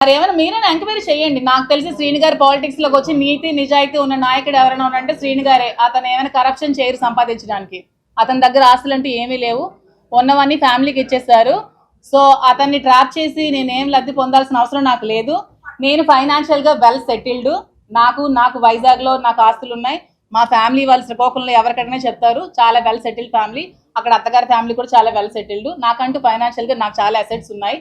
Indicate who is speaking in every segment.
Speaker 1: మరి ఏమైనా మీరైనా ఎంక్వైరీ చేయండి. నాకు తెలిసి శ్రీని గారు పాలిటిక్స్ లోకి వచ్చి నీతి నిజాయితీ ఉన్న నాయకుడు ఎవరైనా ఉన్నారంటే శ్రీని గారే. అతను ఏమైనా కరప్షన్ చేయరు సంపాదించడానికి. అతని దగ్గర ఆస్తులు అంటూ ఏమీ లేవు, ఉన్నవన్నీ ఫ్యామిలీకి ఇచ్చేస్తారు. సో అతన్ని ట్రాప్ చేసి నేనేం లబ్ధి పొందాల్సిన అవసరం నాకు లేదు. నేను ఫైనాన్షియల్గా వెల్ సెటిల్డ్. నాకు వైజాగ్లో నాకు ఆస్తులు ఉన్నాయి. మా ఫ్యామిలీ వాళ్ళు శ్రీకాకుళంలో ఎవరికైనా చెప్తారు, చాలా వెల్ సెటిల్డ్ ఫ్యామిలీ. అక్కడ అత్తగారి ఫ్యామిలీ కూడా చాలా వెల్ సెటిల్డ్. నాకంటూ ఫైనాన్షియల్గా నాకు చాలా అసెట్స్ ఉన్నాయి.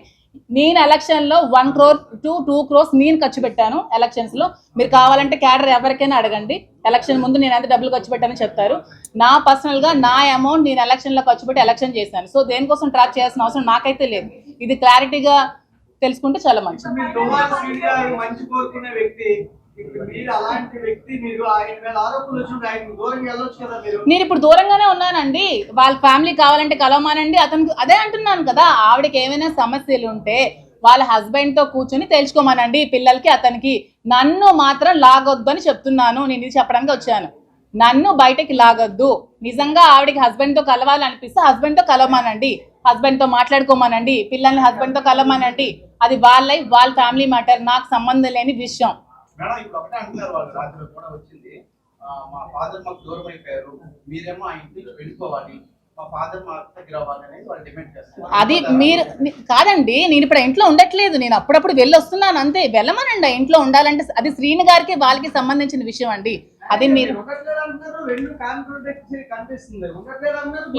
Speaker 1: నేను ఎలక్షన్లో 1 crore to 2 crores నేను ఖర్చు పెట్టాను ఎలక్షన్స్లో. మీరు కావాలంటే క్యాడర్ ఎవరికైనా అడగండి, ఎలక్షన్ ముందు నేను ఎంత డబ్బులు ఖర్చు పెట్టానని చెప్తారు. నా పర్సనల్గా నా అమౌంట్ నేను ఎలక్షన్లో ఖర్చు పెట్టి ఎలక్షన్ చేశాను. సో దేనికోసం ట్రాక్ చేయాల్సిన అవసరం నాకైతే లేదు. ఇది క్లారిటీగా తెలుసుకుంటే చాలా మంచిది. నేను ఇప్పుడు దూరంగానే ఉన్నానండి. వాళ్ళ ఫ్యామిలీ కావాలంటే కలవమానండి. అతనికి అదే అంటున్నాను కదా, ఆవిడకి ఏమైనా సమస్యలు ఉంటే వాళ్ళ హస్బెండ్ తో కూర్చొని తెలుసుకోమానండి, పిల్లలకి అతనికి. నన్ను మాత్రం లాగొద్దు అని చెప్తున్నాను. నేను ఇది చెప్పడానికి వచ్చాను. నన్ను బయటకి లాగొద్దు. నిజంగా ఆవిడకి హస్బెండ్ తో కలవాలనిపిస్తే హస్బెండ్ తో కలవమానండి, హస్బెండ్ తో మాట్లాడుకోమానండి, పిల్లల్ని హస్బెండ్ తో కలవమానండి. అది వాళ్ళ లైఫ్, వాళ్ళ ఫ్యామిలీ మ్యాటర్, నాకు సంబంధం లేని విషయం.
Speaker 2: మేడం ఇప్పుడు ఒకటే అంటున్నారు, వాళ్ళు రాత్రి కూడా వచ్చింది, మా ఫాదర్ మాకు దూరం అయిపోయారు, మీరేమో ఆ ఇంటి నుంచి వెళ్ళిపోవాలి, మా ఫాదర్ మా దగ్గర అవ్వాలి అనేది వాళ్ళు డిమాండ్ చేస్తారు.
Speaker 1: అది మీరు కాదండి, నేను ఇప్పుడు ఇంట్లో ఉండట్లేదు, నేను అప్పుడప్పుడు వెళ్ళి వస్తున్నాను అంతే. వెళ్ళమనండి ఇంట్లో ఉండాలంటే. అది శ్రీని గారికి వాళ్ళకి సంబంధించిన విషయం అండి. అది మీరు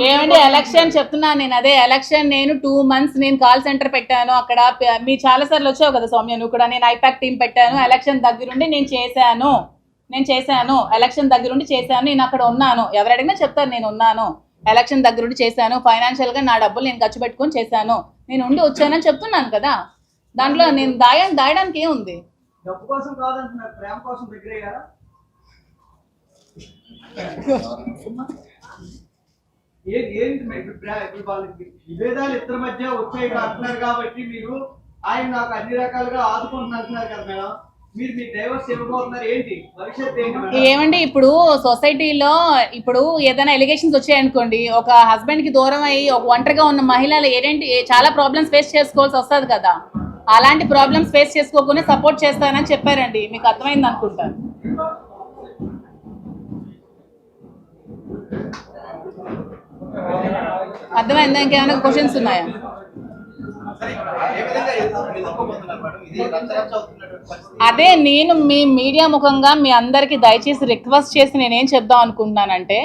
Speaker 1: ఏమండి ఎలక్షన్ చెప్తున్నాను నేను. అదే ఎలక్షన్ నేను 2 months నేను కాల్ సెంటర్ పెట్టాను అక్కడ. మీ చాలా సార్లు వచ్చావు కదా సౌమ్య, నువ్వు కూడా. నేను ఐపాక్ టీం పెట్టాను. ఎలక్షన్ దగ్గరుండి నేను చేశాను. ఎలక్షన్ దగ్గరుండి చేశాను. నేను అక్కడ ఉన్నాను. ఎవరు అడిగినా చెప్తారు నేను ఉన్నాను. ఎలక్షన్ దగ్గరుండి చేశాను. ఫైనాన్షియల్గా నా డబ్బులు నేను ఖర్చు పెట్టుకొని చేశాను. నేను ఉండి వచ్చానని చెప్తున్నాను కదా. దాంట్లో నేను దాయడానికి ఏముంది?
Speaker 3: డబ్బు కోసం కాదంటున్నారు, ప్రేమ కోసం దగ్గర అయ్యారా? విభేదాలు ఇద్దరి మధ్య వచ్చాయి అంటున్నారు కాబట్టి మీరు ఆయన నాకు అన్ని రకాలుగా ఆదుకుంటున్నారు కదా మేడం, మీరు మీ డైవర్స్ ఇవ్వబోతున్నారు ఏంటి భవిష్యత్తు ఏంటి?
Speaker 1: ఏమండి ఇప్పుడు సొసైటీలో ఇప్పుడు ఏదైనా ఎలిగేషన్స్ వచ్చాయనుకోండి, ఒక హస్బెండ్ కి దూరం అయ్యి ఒక ఒంటరిగా ఉన్న మహిళలు చాలా ప్రాబ్లమ్స్ ఫేస్ చేసుకోవాల్సి వస్తుంది కదా. అలాంటి ప్రాబ్లమ్స్ ఫేస్ చేసుకోకుండా సపోర్ట్ చేస్తానని చెప్పారండి. మీకు అర్థమైంది అనుకుంటాను. అర్థమైందా? ఇంకేమైనా క్వశ్చన్స్ ఉన్నాయా? అదే నేను మీ మీడియా ముఖంగా మీ అందరికి దయచేసి రిక్వెస్ట్ చేసి నేనేం చెప్దాం అనుకుంటున్నానంటే,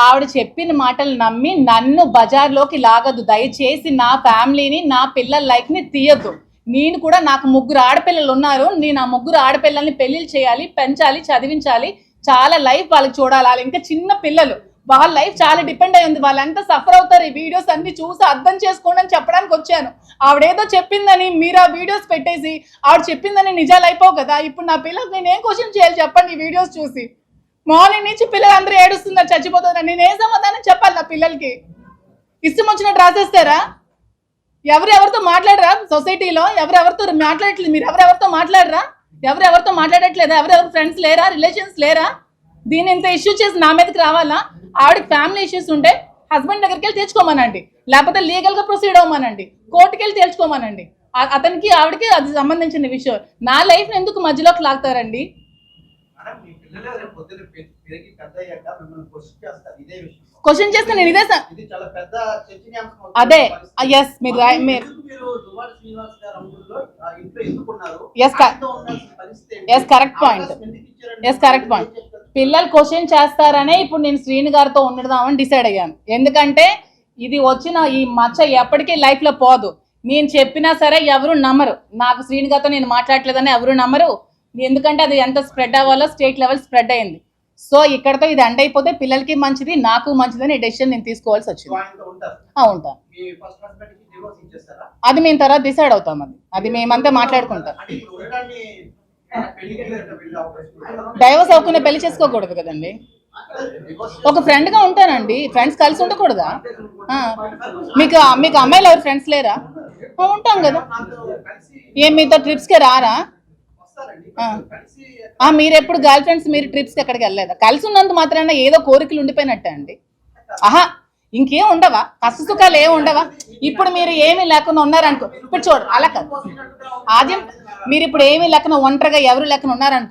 Speaker 1: ఆవిడ చెప్పిన మాటలు నమ్మి నన్ను బజార్లోకి లాగద్దు. దయచేసి నా ఫ్యామిలీని, నా పిల్లల లైఫ్ని తీయద్దు. నేను కూడా, నాకు 3 ఆడపిల్లలు ఉన్నారు. నేను ఆ 3 ఆడపిల్లల్ని పెళ్లిళ్ళు చేయాలి, పెంచాలి, చదివించాలి, చాలా లైఫ్ వాళ్ళకి చూడాలి. వాళ్ళు ఇంకా చిన్న పిల్లలు, వాళ్ళ లైఫ్ చాలా డిపెండ్ అయి ఉంది. వాళ్ళు ఎంత సఫర్ అవుతారు. ఈ వీడియోస్ అన్ని చూసి అర్థం చేసుకోండి అని చెప్పడానికి వచ్చాను. ఆవిడేదో చెప్పిందని మీరు ఆ వీడియోస్ పెట్టేసి ఆవిడ చెప్పిందని నిజాలు అయిపోవు కదా. ఇప్పుడు నా పిల్లలకు నేను ఏం క్వశ్చన్ చేయాలి చెప్పండి? ఈ వీడియోస్ చూసి మార్నింగ్ నుంచి పిల్లలు అందరూ ఏడుస్తున్నారు, చచ్చిపోతున్నారు. నేను ఏం సమాధానం చెప్పాలి నా పిల్లలకి? ఇష్టం వచ్చినట్టు రాసేస్తారా? ఎవరెవరితో మాట్లాడరా? సొసైటీలో ఎవరెవరితో మాట్లాడట్లేదు. మీరు ఎవరెవరితో మాట్లాడరా? ఎవరెవరితో మాట్లాడట్లేదా? ఎవరెవరు ఫ్రెండ్స్ లేరా? రిలేషన్స్ లేరా? దీన్ని ఇంత ఇష్యూ చేసి నా మీదకి రావాలా? ఆవిడకి ఫ్యామిలీ ఇష్యూస్ ఉంటే హస్బెండ్ దగ్గరికి వెళ్ళి తెచ్చుకోమనండి, లేకపోతే లీగల్గా ప్రొసీడ్ అవ్వమనండి, కోర్టుకి వెళ్ళి తెచ్చుకోమనండి. అతనికి ఆవిడకి అది సంబంధించిన విషయం. నా లైఫ్ని ఎందుకు మధ్యలోకి లాగుతారండి? క్వశ్చన్ చేస్తే నేను ఇదే అదే ఎస్ మీరు కరెక్ట్ పాయింట్. పిల్లలు క్వశ్చన్ చేస్తారనే ఇప్పుడు నేను శ్రీని గారితో ఉండదామని డిసైడ్ అయ్యాను. ఎందుకంటే ఇది వచ్చిన ఈ మచ్చ ఎప్పటికీ లైఫ్లో పోదు. నేను చెప్పినా సరే ఎవరు నమ్మరు. నాకు శ్రీని గారితో నేను మాట్లాడలేదని ఎవరు నమ్మరు. ఎందుకంటే అది ఎంత స్ప్రెడ్ అవ్వాలో స్టేట్ లెవెల్ స్ప్రెడ్ అయింది. సో ఇక్కడతో ఇది ఎండ్ అయిపోతే పిల్లలకి మంచిది, నాకు మంచిదని డెసిషన్ నేను తీసుకోవాల్సి వచ్చింది. ఉంటా. అది మేము తర్వాత డిసైడ్ అవుతాం. అది మేమంతా మాట్లాడుకుంటాం. డైవర్స్ అవ్వకుండా పెళ్లి చేసుకోకూడదు కదండి. ఒక ఫ్రెండ్గా ఉంటానండి. ఫ్రెండ్స్ కలిసి ఉండకూడదా? మీకు అమ్మాయిలు ఎవరు ఫ్రెండ్స్ లేరా? ఉంటాం కదా. ఏం మీతో ట్రిప్స్కి రారా? మీరు ఎప్పుడు గర్ల్ ఫ్రెండ్స్ మీరు ట్రిప్స్కి ఎక్కడికి వెళ్ళలేదా? కలిసి ఉన్నంత మాత్రాన ఏదో కోరికలు ఉండిపోయినట్టే అండి. ఇంకేం ఉండవా? కష్ట సుఖాలు ఏం ఉండవా? ఇప్పుడు మీరు ఏమీ లేకుండా ఉన్నారనుకో, ఇప్పుడు చూడు అలా కాదు, ఆద్యం మీరు ఇప్పుడు ఏమీ లేకుండా ఒంటరిగా ఎవరు లేకుండా ఉన్నారనుకో,